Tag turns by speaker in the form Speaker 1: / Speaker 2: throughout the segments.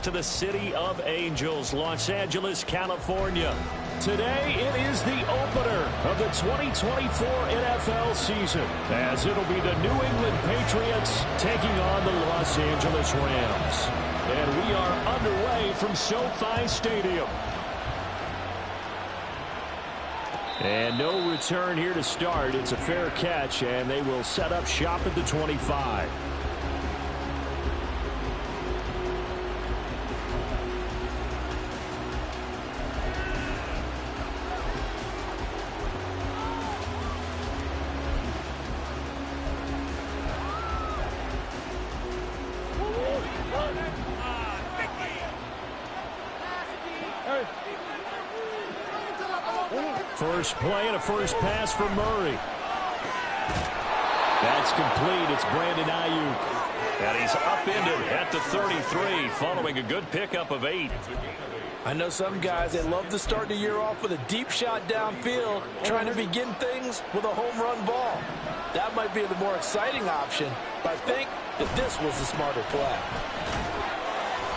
Speaker 1: to the City of Angels, Los Angeles, California. Today, it is the opener of the 2024 NFL season, as it'll be the New England Patriots taking on the Los Angeles Rams. And we are underway from SoFi Stadium. And no return here to start. It's a fair catch, and they will set up shop at the 25. First play and a first pass for Murray. That's complete. It's Brandon Ayuk. And he's upended at the 33 following a good pickup of 8.
Speaker 2: I know some guys that love to start the year off with a deep shot downfield, trying to begin things with a home run ball. That might be the more exciting option, but I think that this was the smarter play.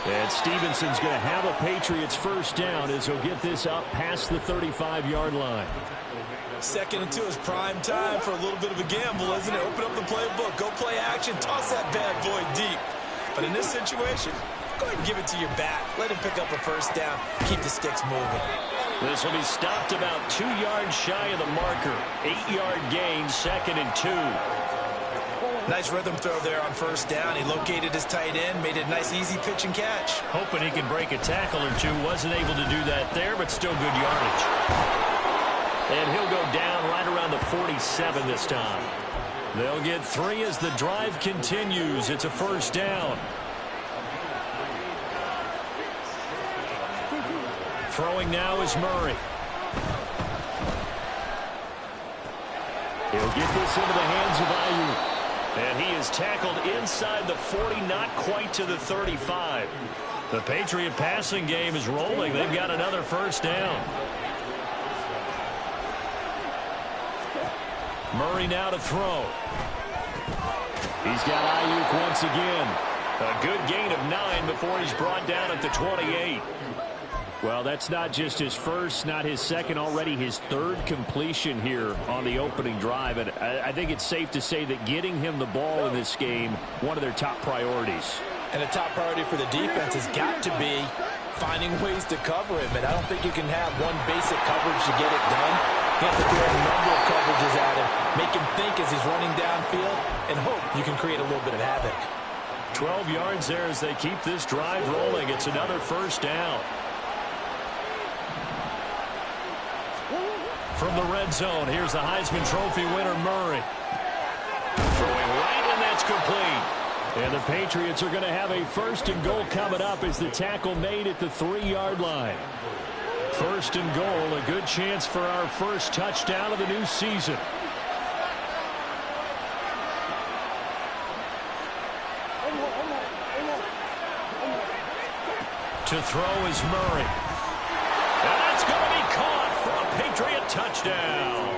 Speaker 1: And Stevenson's going to have a Patriots first down as he'll get this up past the 35-yard line.
Speaker 3: 2nd and 2 is prime time for a little bit of a gamble, isn't it? Open up the playbook, go play action, toss that bad boy deep. But in this situation, go ahead and give it to your back. Let him pick up a first down, keep the sticks moving.
Speaker 1: This will be stopped about 2 yards shy of the marker. 8-yard gain, 2nd and 2.
Speaker 3: Nice rhythm throw there on first down. He located his tight end, made it a nice, easy pitch and catch.
Speaker 1: Hoping he can break a tackle or two. Wasn't able to do that there, but still good yardage. And he'll go down right around the 47 this time. They'll get 3 as the drive continues. It's a first down. Throwing now is Murray. He'll get this into the hands of Ayuk. And he is tackled inside the 40, not quite to the 35. The Patriot passing game is rolling. They've got another first down. Murray now to throw. He's got Ayuk once again. A good gain of 9 before he's brought down at the 28. Well, that's not just his first, not his second, already his 3rd completion here on the opening drive. And I think it's safe to say that getting him the ball in this game, one of their top priorities.
Speaker 2: And a top priority for the defense has got to be finding ways to cover him. And I don't think you can have one basic coverage to get it done. You have to throw a number of coverages at him, make him think as he's running downfield, and hope you can create a little bit of havoc.
Speaker 1: 12 yards there as they keep this drive rolling. It's another first down. From the red zone, here's the Heisman Trophy winner, Murray. Throwing right, and that's complete. And the Patriots are going to have a 1st and goal coming up as the tackle made at the 3-yard line. 1st and goal, a good chance for our first touchdown of the new season. To throw is Murray. And that's going to be caught for a Patriot touchdown.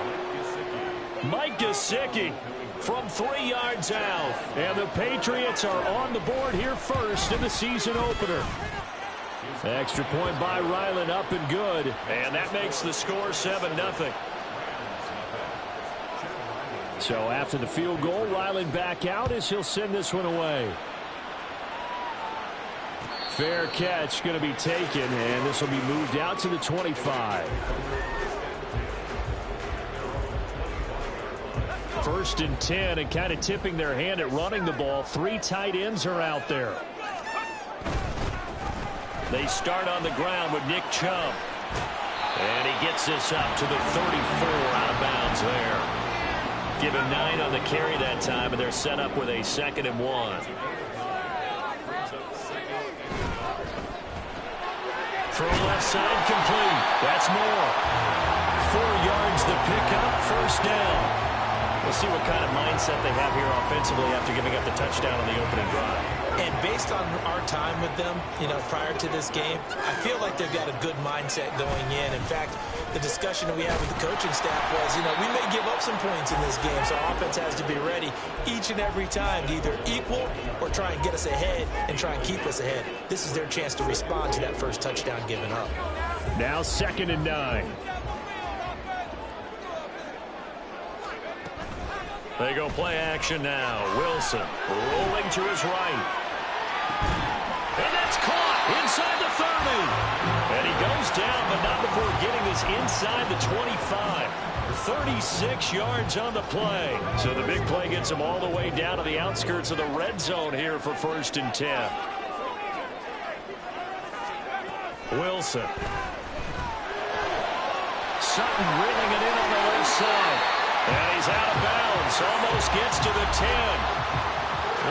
Speaker 1: Mike Gesicki from 3 yards out. And the Patriots are on the board here first in the season opener. Extra point by Ryland, up and good. And that makes the score 7-0. So after the field goal, Ryland back out as he'll send this one away. Fair catch going to be taken, and this will be moved out to the 25. 1st and 10, and kind of tipping their hand at running the ball. 3 tight ends are out there. They start on the ground with Nick Chubb. And he gets this up to the 34, out of bounds there. Give him 9 on the carry that time, and they're set up with a 2nd and 1. Throw left side complete. That's more. 4 yards the pickup, first down. We'll see what kind of mindset they have here offensively after giving up the touchdown on the opening drive.
Speaker 3: And based on our time with them, prior to this game, I feel like they've got a good mindset going in. In fact, the discussion that we had with the coaching staff was, we may give up some points in this game, so our offense has to be ready each and every time to either equal or try and get us ahead and try and keep us ahead. This is their chance to respond to that first touchdown given up.
Speaker 1: Now 2nd and 9. They go play action now. Wilson rolling to his right. And that's caught inside the 30. And he goes down, but not before getting this inside the 25. 36 yards on the play. So the big play gets him all the way down to the outskirts of the red zone here for 1st and 10. Wilson. Sutton reeling it in on the left side. And he's out of bounds. Almost gets to the 10.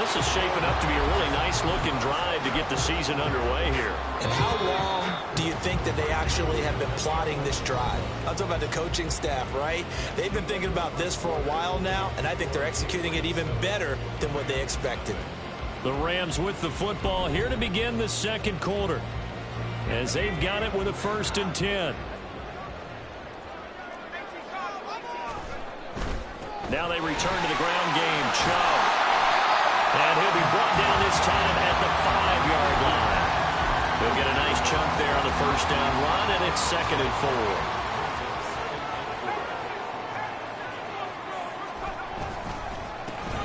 Speaker 1: This is shaping up to be a really nice-looking drive to get the season underway here.
Speaker 3: And how long do you think that they actually have been plotting this drive? I'm talking about the coaching staff, right? They've been thinking about this for a while now, and I think they're executing it even better than what they expected.
Speaker 1: The Rams with the football here to begin the second quarter, as they've got it with a 1st and 10. Now they return to the ground game. Chubb. And he'll be brought down this time at the 5-yard line. He'll get a nice chunk there on the first down run, and it's 2nd and 4.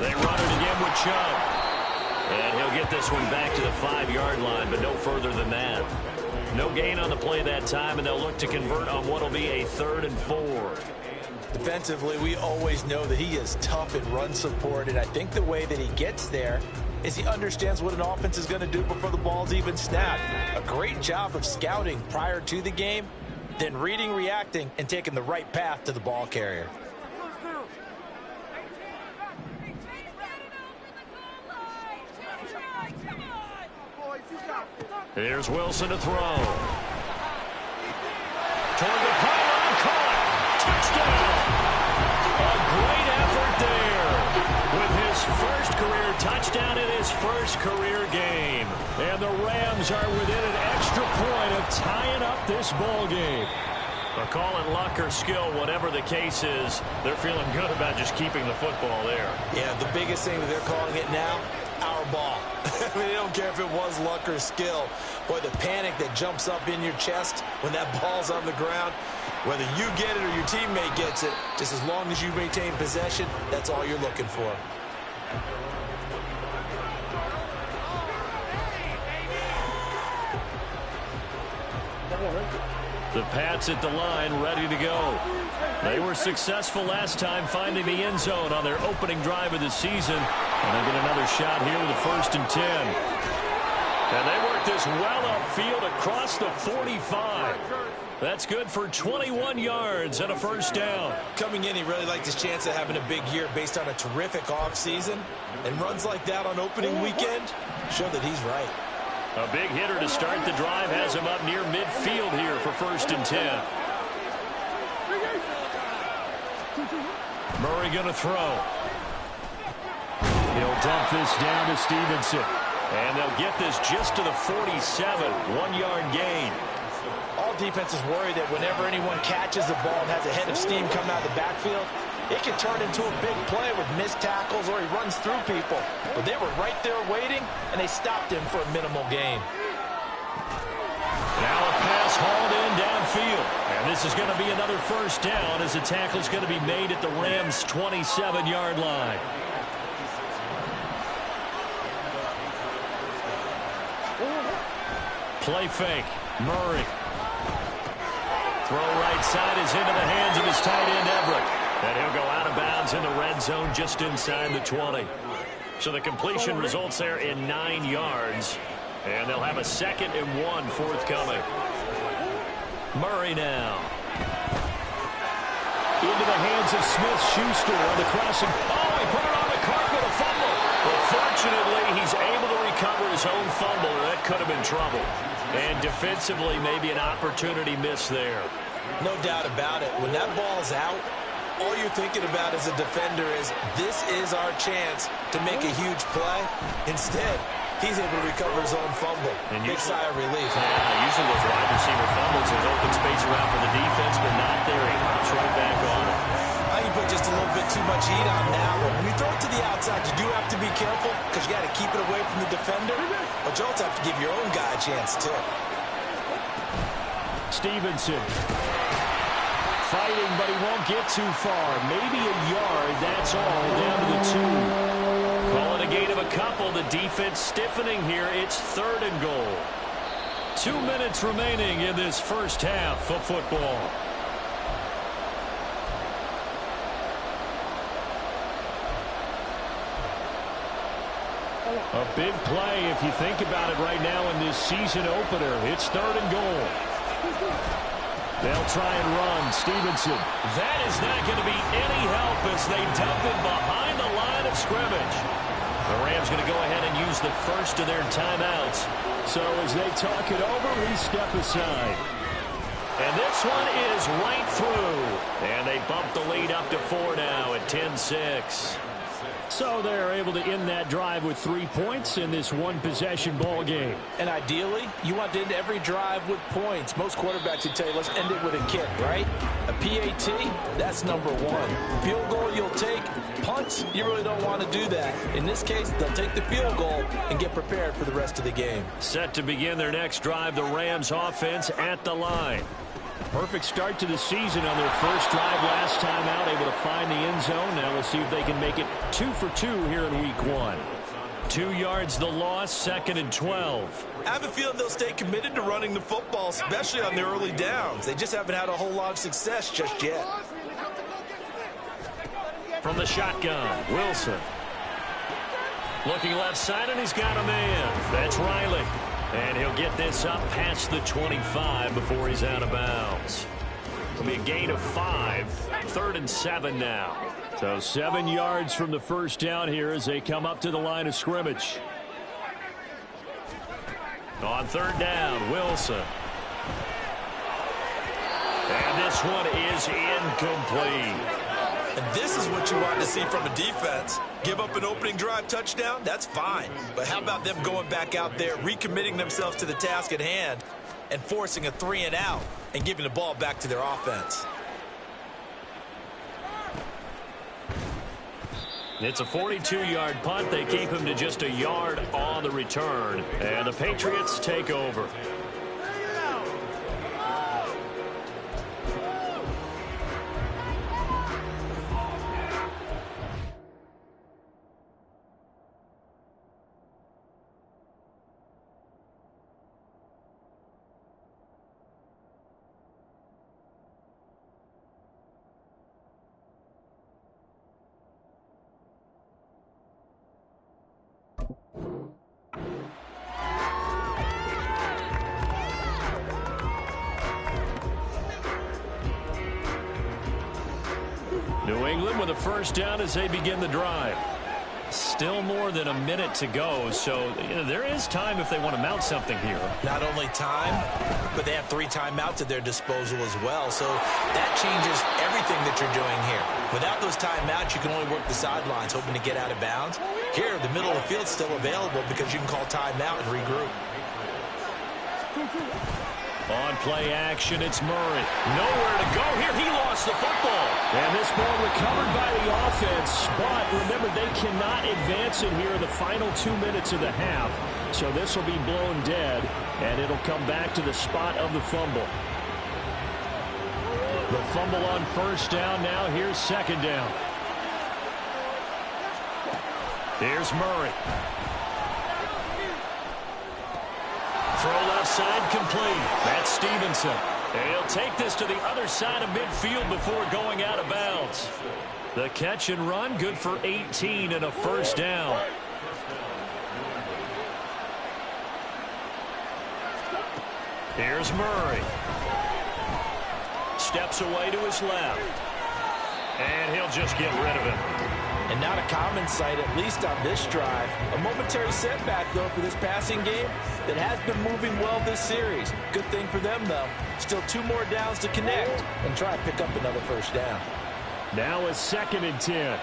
Speaker 1: They run it again with Chubb. And he'll get this one back to the 5-yard line, but no further than that. No gain on the play that time, and they'll look to convert on what will be a 3rd and 4.
Speaker 3: Defensively, we always know that he is tough in run support, and I think the way that he gets there is he understands what an offense is going to do before the ball's even snapped. A great job of scouting prior to the game, then reading, reacting, and taking the right path to the ball carrier.
Speaker 1: Here's Wilson to throw. Toward the pylon, caught. Touchdown. A great effort there with his first career touchdown in his first career game. And the Rams are within an extra point of tying up this ball game. But call it luck or skill, whatever the case is, they're feeling good about just keeping the football there.
Speaker 3: Yeah, the biggest thing that they're calling it now, our ball. I mean, they don't care if it was luck or skill. Boy, the panic that jumps up in your chest when that ball's on the ground, whether you get it or your teammate gets it, just as long as you maintain possession, that's all you're looking for.
Speaker 1: The Pats at the line, ready to go. They were successful last time finding the end zone on their opening drive of the season. And they get another shot here with a 1st and 10. And they work this well upfield across the 45. That's good for 21 yards and a first down.
Speaker 3: Coming in, he really liked his chance of having a big year based on a terrific offseason. And runs like that on opening weekend show that he's right.
Speaker 1: A big hitter to start the drive has him up near midfield here for 1st and 10. Murray going to throw. He'll dump this down to Stevenson. And they'll get this just to the 47. 1-yard gain.
Speaker 3: All defenses worry that whenever anyone catches the ball and has a head of steam come out of the backfield, it can turn into a big play with missed tackles or he runs through people. But they were right there waiting, and they stopped him for a minimal gain.
Speaker 1: Now a pass hauled in downfield. And this is going to be another first down as the tackle is going to be made at the Rams' 27-yard line. Play fake. Murray. Throw right side is into the hands of his tight end, Everett. And he'll go out of bounds in the red zone just inside the 20. So the completion results there in 9 yards. And they'll have a 2nd and 1 forthcoming. Murray now. Into the hands of Smith-Schuster on the crossing. Oh, he put it on the carpet, a fumble. But fortunately, he's able to recover his own fumble, or that could have been trouble. And defensively, maybe an opportunity miss there.
Speaker 3: No doubt about it. When that ball's out, all you're thinking about as a defender is this is our chance to make a huge play. Instead, he's able to recover his own fumble. And big sigh of relief.
Speaker 1: Yeah, usually those wide receiver fumbles, there's open space around for the defense, but not there. He hops right back on it.
Speaker 3: I think you put just a little bit too much heat on that one. When you throw it to the outside, you do have to be careful because you got to keep it away from the defender. But you also have to give your own guy a chance, too.
Speaker 1: Stevenson. Fighting, but he won't get too far. Maybe a yard, that's all, down to the 2. Calling a gain of a couple. The defense stiffening here. It's 3rd and goal. 2 minutes remaining in this first half of football. A big play if you think about it right now in this season opener. It's 3rd and goal. They'll try and run. Stevenson. That is not going to be any help as they dump it behind the line of scrimmage. The Rams going to go ahead and use the first of their timeouts. So as they talk it over, we step aside. And this one is right through. And they bump the lead up to 4 now at 10-6. So they're able to end that drive with 3 points in this one-possession ball game.
Speaker 2: And ideally, you want to end every drive with points. Most quarterbacks would tell you, let's end it with a kick, right? A PAT, that's number 1. Field goal you'll take. Punts, you really don't want to do that. In this case, they'll take the field goal and get prepared for the rest of the game.
Speaker 1: Set to begin their next drive, the Rams offense at the line. Perfect start to the season on their first drive last time out, able to find the end zone. Now we'll see if they can make it 2 for 2 here in week 1. 2 yards the loss, 2nd and 12.
Speaker 3: I have a feeling they'll stay committed to running the football, especially on their early downs. They just haven't had a whole lot of success just yet.
Speaker 1: From the shotgun, Wilson. Looking left side, and he's got a man. That's Riley. And he'll get this up past the 25 before he's out of bounds. It'll be a gain of 5. 3rd and 7 now. So 7 yards from the first down here as they come up to the line of scrimmage. On 3rd down, Wilson. And this one is incomplete.
Speaker 3: And this is what you want to see from a defense. Give up an opening drive touchdown, that's fine. But how about them going back out there, recommitting themselves to the task at hand, and forcing a 3 and out, and giving the ball back to their offense.
Speaker 1: It's a 42-yard punt. They keep him to just a yard on the return. And the Patriots take over. New England with a first down as they begin the drive. Still more than a minute to go, so there is time if they want to mount something here.
Speaker 3: Not only time, but they have 3 timeouts at their disposal as well, so that changes everything that you're doing here. Without those timeouts, you can only work the sidelines, hoping to get out of bounds. Here, the middle of the field's still available because you can call timeout and regroup.
Speaker 1: On play action, it's Murray. Nowhere to go here. He lost the football. And this ball recovered by the offense. But remember, they cannot advance it here in the final 2 minutes of the half. So this will be blown dead, and it'll come back to the spot of the fumble. The fumble on first down now. Here's 2nd down. Here's Murray. Throw left side complete. That's Stevenson. And he'll take this to the other side of midfield before going out of bounds. The catch and run, good for 18 and a first down. Here's Murray. Steps away to his left. And he'll just get rid of it.
Speaker 2: And not a common sight, at least on this drive. A momentary setback, though, for this passing game that has been moving well this series. Good thing for them, though. Still 2 more downs to connect and try to pick up another first down.
Speaker 1: Now a 2nd and 10.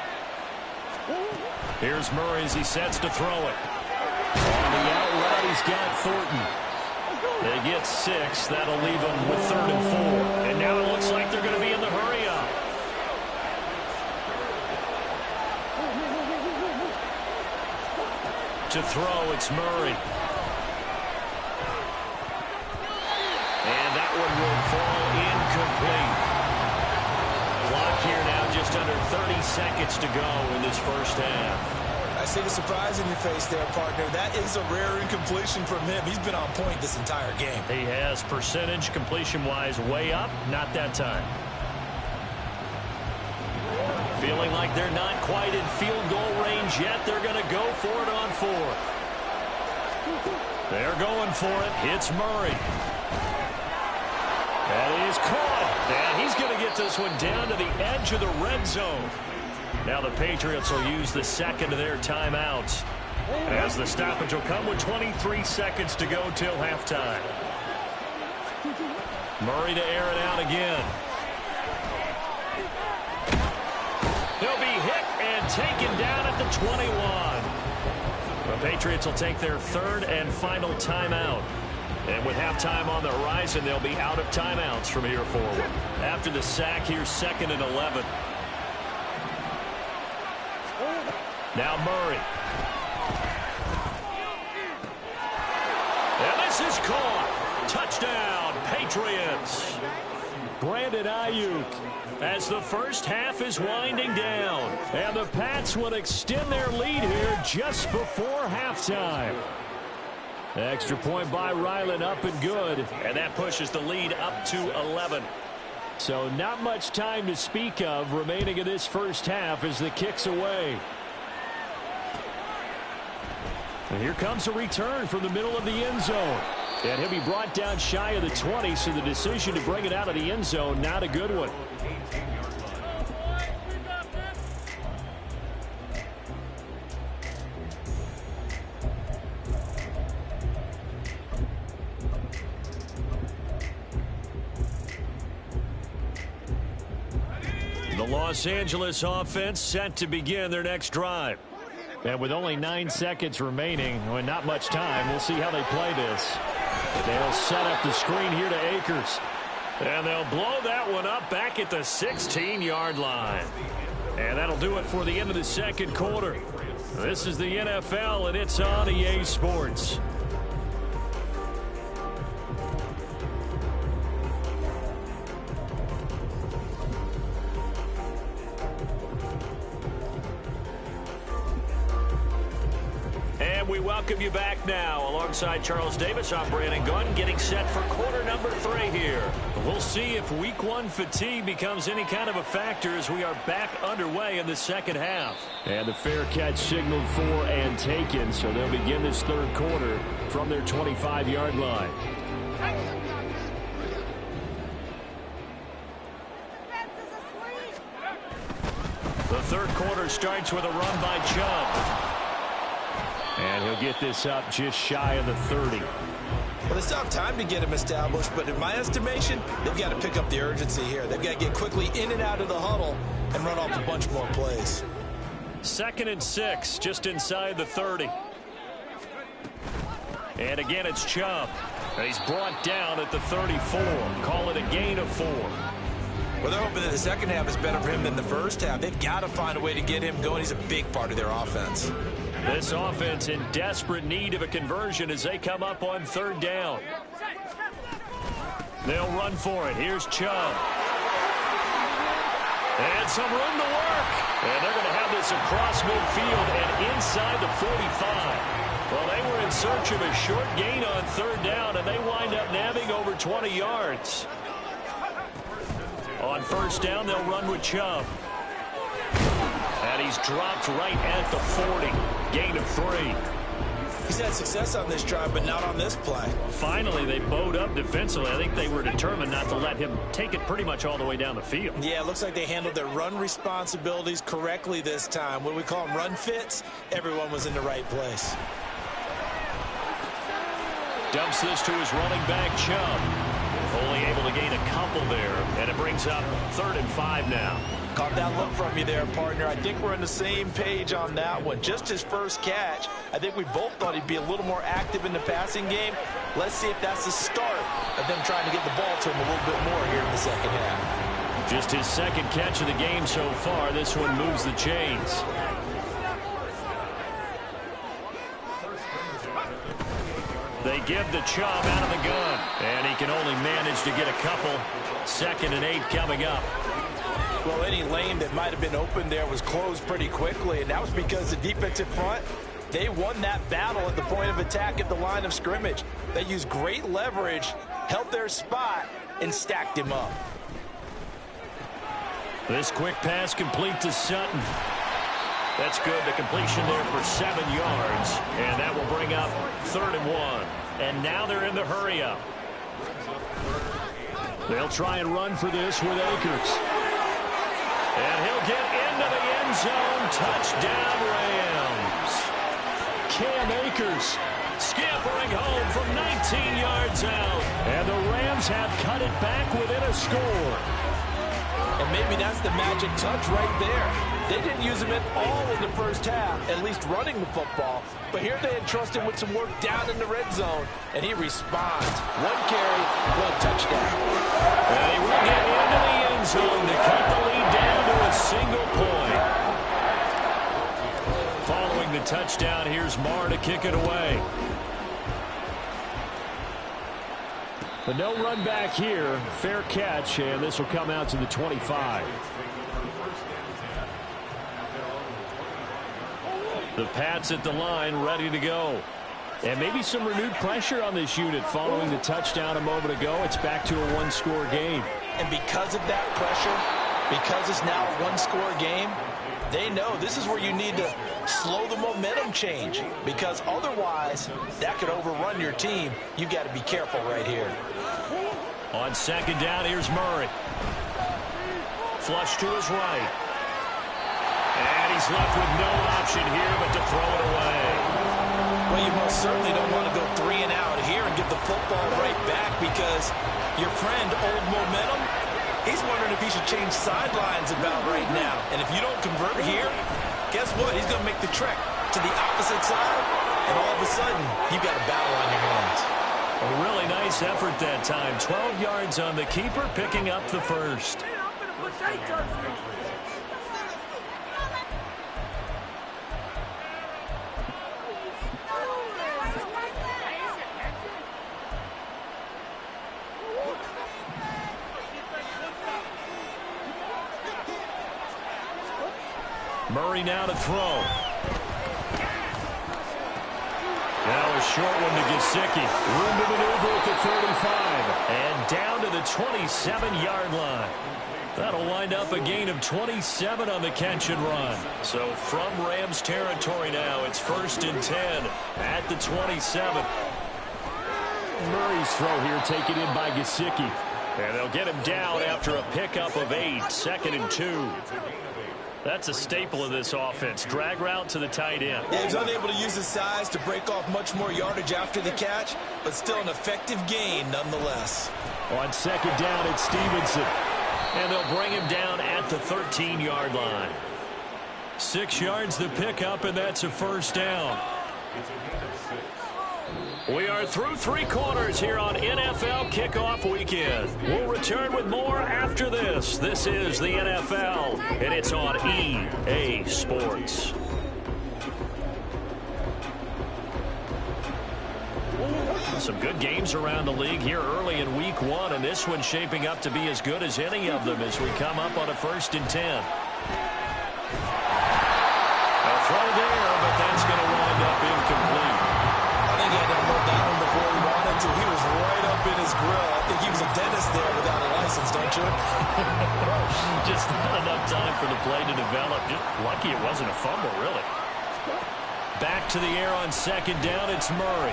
Speaker 1: Here's Murray as he sets to throw it. On the out route, he's got Thornton. They get 6. That'll leave them with 3rd and 4. And now it looks like they're going to be in the hurry-up. To throw, it's Murray. And that one will fall incomplete. Clock here now, just under 30 seconds to go in this first half.
Speaker 3: I see the surprise in your face there, partner. That is a rare incompletion from him. He's been on point this entire game.
Speaker 1: He has percentage completion-wise way up, not that time. Feeling like they're not quite in field goal range yet. They're going to go for it on 4th. They're going for it. It's Murray. That is caught. And he's going to get this one down to the edge of the red zone. Now the Patriots will use the 2nd of their timeouts, as the stoppage will come with 23 seconds to go till halftime. Murray to air it out again. He'll be hit and taken down at the 21. The Patriots will take their 3rd and final timeout. And with halftime on the horizon, they'll be out of timeouts from here forward. After the sack, here's 2nd and 11. Now Murray. And this is caught. Touchdown, Patriots. Brandon Ayuk, as the first half is winding down. And the Pats will extend their lead here just before halftime. Extra point by Ryland, up and good. And that pushes the lead up to 11. So not much time to speak of remaining in this first half as the kick's away. And here comes a return from the middle of the end zone. And he'll be brought down shy of the 20, so the decision to bring it out of the end zone, not a good one. The Los Angeles offense set to begin their next drive. And with only 9 seconds remaining, and not much time, we'll see how they play this. They'll set up the screen here to Akers. And they'll blow that one up back at the 16-yard line. And that'll do it for the end of the second quarter. This is the NFL, and it's on EA Sports. We welcome you back now. Alongside Charles Davis, I'm Brandon Gunn, getting set for quarter number 3 here. We'll see if week 1 fatigue becomes any kind of a factor as we are back underway in the second half. And the fair catch signaled for and taken, so they'll begin this third quarter from their 25-yard line. The third quarter starts with a run by Chubb. And he'll get this up just shy of the 30.
Speaker 3: Well, they still have time to get him established, but in my estimation, they've got to pick up the urgency here. They've got to get quickly in and out of the huddle and run off a bunch more plays.
Speaker 1: 2nd and 6, just inside the 30. And again, it's Chubb. And he's brought down at the 34. Call it a gain of 4.
Speaker 3: Well, they're hoping that the second half is better for him than the first half. They've got to find a way to get him going. He's a big part of their offense.
Speaker 1: This offense in desperate need of a conversion as they come up on 3rd down. They'll run for it. Here's Chubb. And some room to work. And they're going to have this across midfield and inside the 45. Well, they were in search of a short gain on 3rd down, and they wind up nabbing over 20 yards. On 1st down, they'll run with Chubb. And he's dropped right at the 40. Gain of 3.
Speaker 3: He's had success on this drive, but not on this play.
Speaker 1: Finally, they bowed up defensively. I think they were determined not to let him take it pretty much all the way down the field.
Speaker 3: Yeah, it looks like they handled their run responsibilities correctly this time. When we call them run fits, everyone was in the right place.
Speaker 1: Dumps this to his running back, Chubb. Only able to gain a couple there, and it brings up 3rd and 5 now.
Speaker 2: Caught that look from you there, partner. I think we're on the same page on that one. Just his first catch. I think we both thought he'd be a little more active in the passing game. Let's see if that's the start of them trying to get the ball to him a little bit more here in the second half.
Speaker 1: Just his second catch of the game so far. This one moves the chains. They give the Chubb out of the gun, and he can only manage to get a couple. 2nd and 8 coming up.
Speaker 2: Well, any lane that might have been open there was closed pretty quickly, and that was because the defensive front, they won that battle at the point of attack at the line of scrimmage. They used great leverage, held their spot, and stacked him up.
Speaker 1: This quick pass complete to Sutton. That's good. The completion there for 7 yards, and that will bring up 3rd and 1. And now they're in the hurry-up. They'll try and run for this with Akers. And he'll get into the end zone. Touchdown, Rams. Cam Akers scampering home from 19 yards out. And the Rams have cut it back within a score.
Speaker 2: And maybe that's the magic touch right there. They didn't use him at all in the first half, at least running the football. But here they entrust him with some work down in the red zone, and he responds. 1 carry, 1 touchdown.
Speaker 1: And he will get into the end zone to cut the lead down to a single point. Following the touchdown, here's Marr to kick it away. But no run back here. Fair catch, and this will come out to the 25. The Pats at the line, ready to go. And maybe some renewed pressure on this unit following the touchdown a moment ago. It's back to a 1-score game.
Speaker 2: And because of that pressure, because it's now a 1-score game, they know this is where you need to slow the momentum change, because otherwise that could overrun your team. You've got to be careful right here.
Speaker 1: On 2nd down, here's Murray. Flush to his right. And he's left with no option here but to throw it away.
Speaker 2: Well, you most certainly don't want to go 3 and out here and get the football right back, because your friend, Old Momentum, he's wondering if he should change sidelines about right now. And if you don't convert here, guess what? He's going to make the trek to the opposite side, and all of a sudden, you've got a battle on your hands.
Speaker 1: A really nice effort that time. 12 yards on the keeper, picking up the first. Murray now to throw. Now a short one to Gesicki. Room to maneuver at the 35. And down to the 27-yard line. That'll wind up a gain of 27 on the catch and run. So from Rams territory now, it's 1st and 10 at the 27. Murray's throw here taken in by Gesicki. And they'll get him down after a pickup of 8. 2nd and 2. That's a staple of this offense. Drag route to the tight end.
Speaker 3: Yeah, he's unable to use his size to break off much more yardage after the catch, but still an effective gain nonetheless.
Speaker 1: On 2nd down, it's Stevenson. And they'll bring him down at the 13-yard line. 6 yards the pickup, and that's a 1st down. We are through 3 quarters here on NFL Kickoff Weekend. We'll return with more after this. This is the NFL, and it's on EA Sports. Some good games around the league here early in Week 1, and this one's shaping up to be as good as any of them as we come up on a 1st and 10. A throw there, but that's going to wind up incomplete.
Speaker 3: I think he had to hold that one before he wanted to. He was right up in his grill. I think he was a dentist there without a license, don't you?
Speaker 1: Just not enough time for the play to develop. Just lucky it wasn't a fumble, really. Back to the air on 2nd down, it's Murray.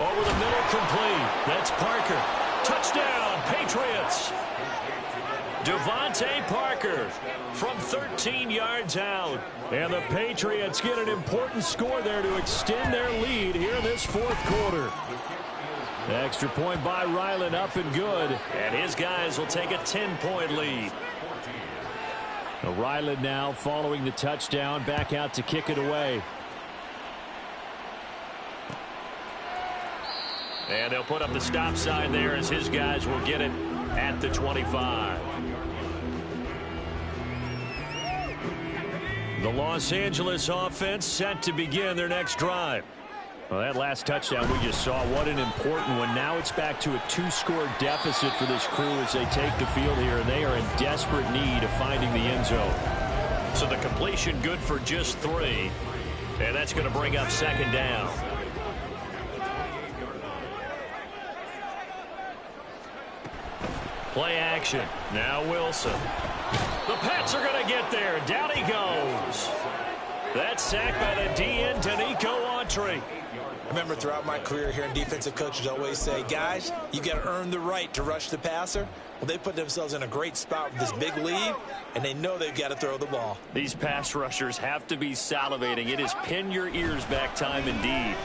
Speaker 1: Over the middle, complete. That's Parker. Touchdown, Patriots. Devontae Parker from 13 yards out. And the Patriots get an important score there to extend their lead here in this 4th quarter. Extra point by Ryland, up and good. And his guys will take a 10-point lead. Ryland now following the touchdown, back out to kick it away. And they'll put up the stop sign there as his guys will get it at the 25. The Los Angeles offense set to begin their next drive. Well, that last touchdown we just saw, what an important one. Now it's back to a 2-score deficit for this crew as they take the field here, and they are in desperate need of finding the end zone. So the completion good for just 3, and that's going to bring up second down. Play action. Now Wilson. The Pats are going to get there. Down he goes. That's sacked by the DN, Danico Autry.
Speaker 2: I remember throughout my career hearing defensive coaches always say, guys, you got to earn the right to rush the passer. Well, they put themselves in a great spot with this big lead, and they know they've got to throw the ball.
Speaker 1: These pass rushers have to be salivating. It is pin your ears back time indeed.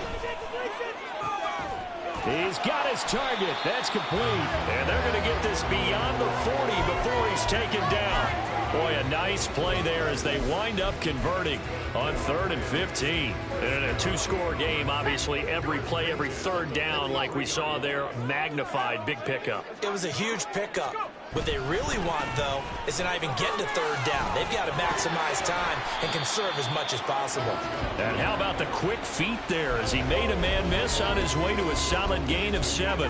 Speaker 1: He's got his target. That's complete. And they're going to get this beyond the 40 before he's taken down. Boy, a nice play there as they wind up converting on 3rd and 15. And in a 2-score game, obviously, every play, every third down, like we saw there, magnified. Big pickup.
Speaker 2: It was a huge pickup. What they really want, though, is to not even get to 3rd down. They've got to maximize time and conserve as much as possible.
Speaker 1: And how about the quick feet there as he made a man miss on his way to a solid gain of 7.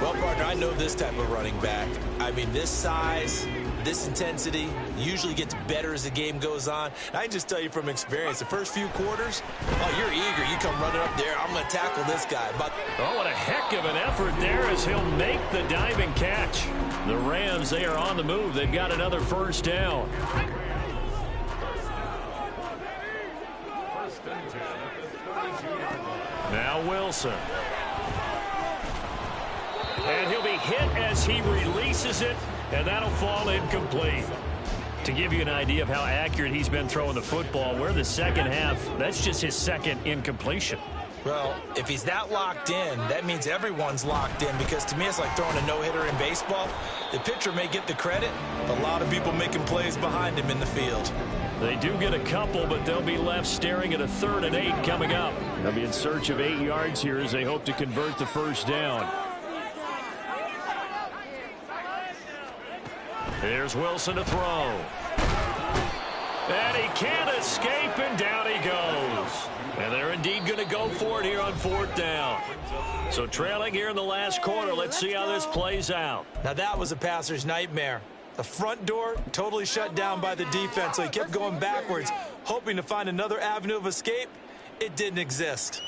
Speaker 2: Well, partner, I know this type of running back. I mean, this size, this intensity usually gets better as the game goes on. And I can just tell you from experience, the first few quarters, oh, you're eager. You come running up there. I'm going to tackle this guy. But
Speaker 1: oh, what a heck of an effort there as he'll make the diving catch. The Rams, they are on the move. They've got another first down. Now Wilson. And he'll be hit as he releases it, and that'll fall incomplete. To give you an idea of how accurate he's been throwing the football, we're the second half. That's just his second incompletion.
Speaker 2: Well, if he's that locked in, that means everyone's locked in, because to me it's like throwing a no-hitter in baseball. The pitcher may get the credit, a lot of people making plays behind him in the field.
Speaker 1: They do get a couple, but they'll be left staring at a 3rd and 8 coming up. They'll be in search of 8 yards here as they hope to convert the first down. Here's Wilson to throw. And he can't escape, and down he goes. And they're indeed going to go for it here on 4th down. So trailing here in the last quarter, let's see how this plays out.
Speaker 2: Now that was a passer's nightmare. The front door totally shut down by the defense, so he kept going backwards, hoping to find another avenue of escape. It didn't exist.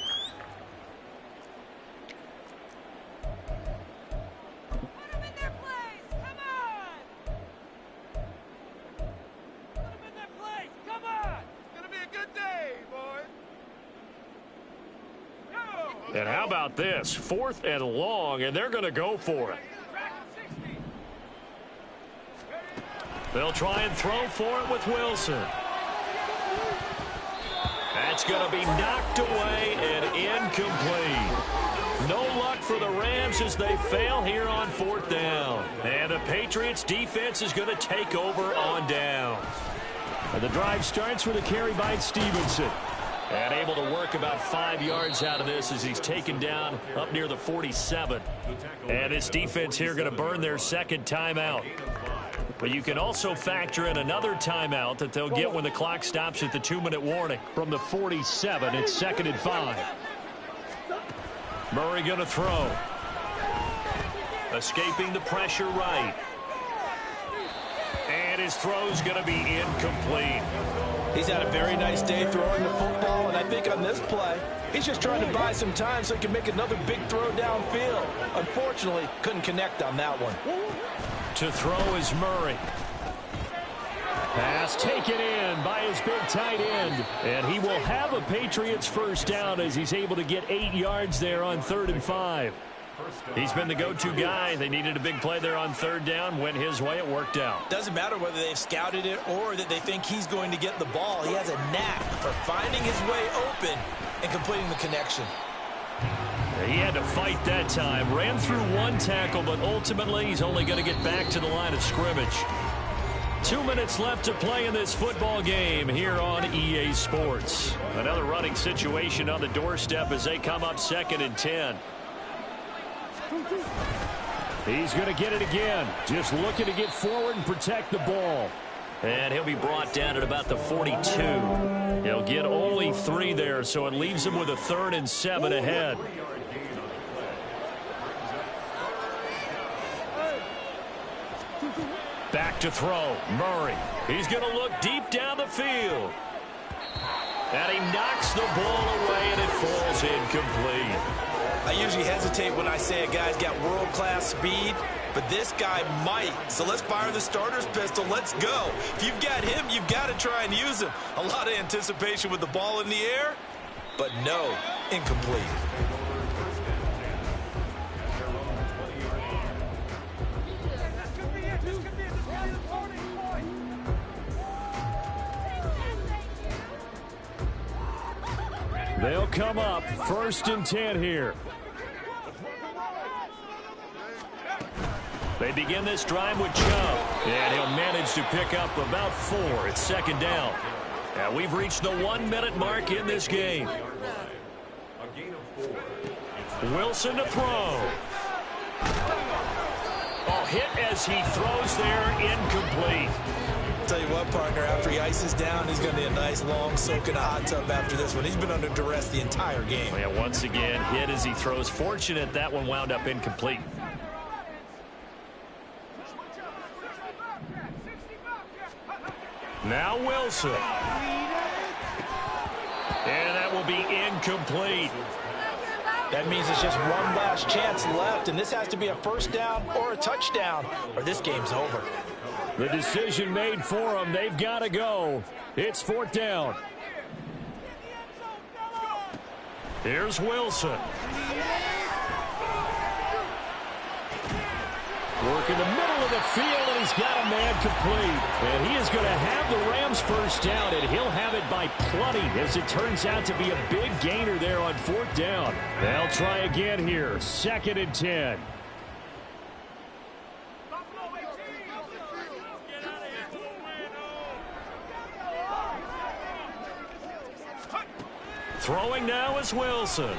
Speaker 1: And how about this? 4th and long, and they're going to go for it. They'll try and throw for it with Wilson. That's going to be knocked away and incomplete. No luck for the Rams as they fail here on 4th down. And the Patriots defense is going to take over on downs. And the drive starts with a carry by Stevenson. And able to work about 5 yards out of this as he's taken down up near the 47. And this defense here going to burn their second timeout. But you can also factor in another timeout that they'll get when the clock stops at the 2-minute warning. From the 47, it's 2nd and 5. Murray going to throw. Escaping the pressure right. And his throw's going to be incomplete.
Speaker 2: He's had a very nice day throwing the football, and I think on this play, he's just trying to buy some time so he can make another big throw downfield. Unfortunately, couldn't connect on that one.
Speaker 1: To throw is Murray. Pass taken in by his big tight end. And he will have a Patriots first down as he's able to get 8 yards there on 3rd and 5. He's been the go-to guy. They needed a big play there on 3rd down. Went his way. It worked out.
Speaker 2: Doesn't matter whether they've scouted it or that they think he's going to get the ball. He has a knack for finding his way open and completing the connection.
Speaker 1: He had to fight that time. Ran through one tackle, but ultimately he's only going to get back to the line of scrimmage. 2 minutes left to play in this football game here on EA Sports. Another running situation on the doorstep as they come up 2nd and 10. He's going to get it again. Just looking to get forward and protect the ball. And he'll be brought down at about the 42. He'll get only 3 there, so it leaves him with a 3rd and 7 ahead. Back to throw. Murray. He's going to look deep down the field. And he knocks the ball away, and it falls incomplete.
Speaker 3: I usually hesitate when I say a guy's got world-class speed, but this guy might. So let's fire the starter's pistol. Let's go. If you've got him, you've got to try and use him. A lot of anticipation with the ball in the air, but no, incomplete.
Speaker 1: They'll come up 1st and 10 here. They begin this drive with Chubb, and he'll manage to pick up about 4. It's 2nd down. And we've reached the 1-minute mark in this game. Wilson to throw. Oh, hit as he throws there, incomplete.
Speaker 3: Tell you what, partner, after he ices down, he's going to need a nice long soak in a hot tub after this one. He's been under duress the entire game.
Speaker 1: Yeah, once again, hit as he throws. Fortunate that one wound up incomplete. Now Wilson. And that will be incomplete.
Speaker 2: That means it's just one last chance left, and this has to be a 1st down or a touchdown, or this game's over.
Speaker 1: The decision made for them. They've got to go. It's 4th down. Here's Wilson. Work in the middle of the field, and he's got a man complete. And he is going to have the Rams 1st down, and he'll have it by plenty, as it turns out to be a big gainer there on 4th down. They'll try again here. 2nd and 10. Throwing now is Wilson.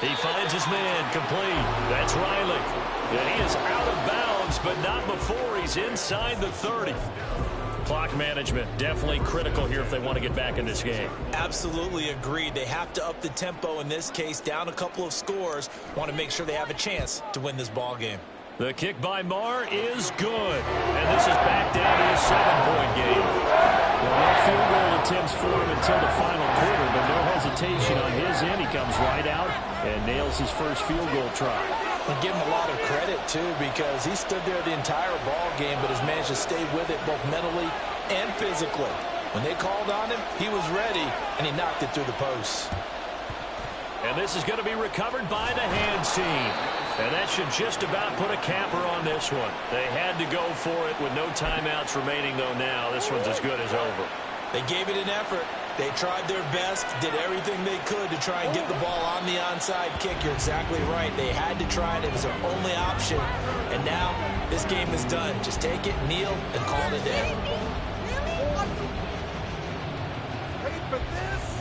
Speaker 1: He finds his man complete. That's Riley. And he is out of bounds, but not before he's inside the 30. Clock management definitely critical here if they want to get back in this game.
Speaker 3: Absolutely agreed. They have to up the tempo in this case, down a couple of scores. Want to make sure they have a chance to win this ball game.
Speaker 1: The kick by Marr is good. And this is back down to a 7-point game. Well, no field goal attempts for him until the final quarter, but no hesitation on his end. He comes right out and nails his first field goal try.
Speaker 2: And give him a lot of credit, too, because he stood there the entire ball game, but has managed to stay with it both mentally and physically. When they called on him, he was ready, and he knocked it through the posts.
Speaker 1: And this is going to be recovered by the hands team. And that should just about put a capper on this one. They had to go for it with no timeouts remaining, though now. This one's as good as over.
Speaker 3: They gave it an effort. They tried their best, did everything they could to try and get the ball on the onside kick. You're exactly right. They had to try it. It was their only option. And now this game is done. Just take it, kneel, and call it a day.
Speaker 4: Paid for this?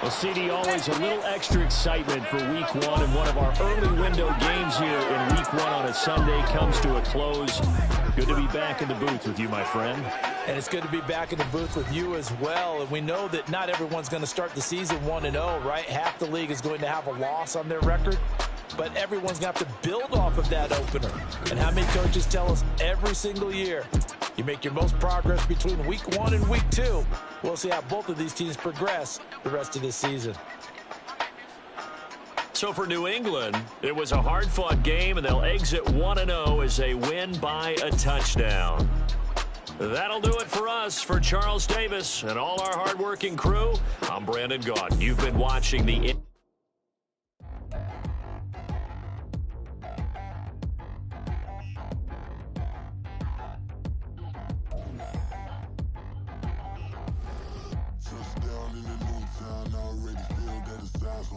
Speaker 1: Well, CD, always a little extra excitement for Week 1, and one of our early window games here in Week 1 on a Sunday comes to a close. Good to be back in the booth with you, my friend.
Speaker 2: And it's good to be back in the booth with you as well. And we know that not everyone's going to start the season 1-0, right? Half the league is going to have a loss on their record. But everyone's going to have to build off of that opener. And how many coaches tell us every single year, you make your most progress between Week 1 and Week 2. We'll see how both of these teams progress the rest of this season.
Speaker 1: So for New England, it was a hard-fought game, and they'll exit 1-0 as they win by a touchdown. That'll do it for us. For Charles Davis and all our hard-working crew, I'm Brandon Gaudin. You've been watching the
Speaker 5: in a new town, I already feel that it's out.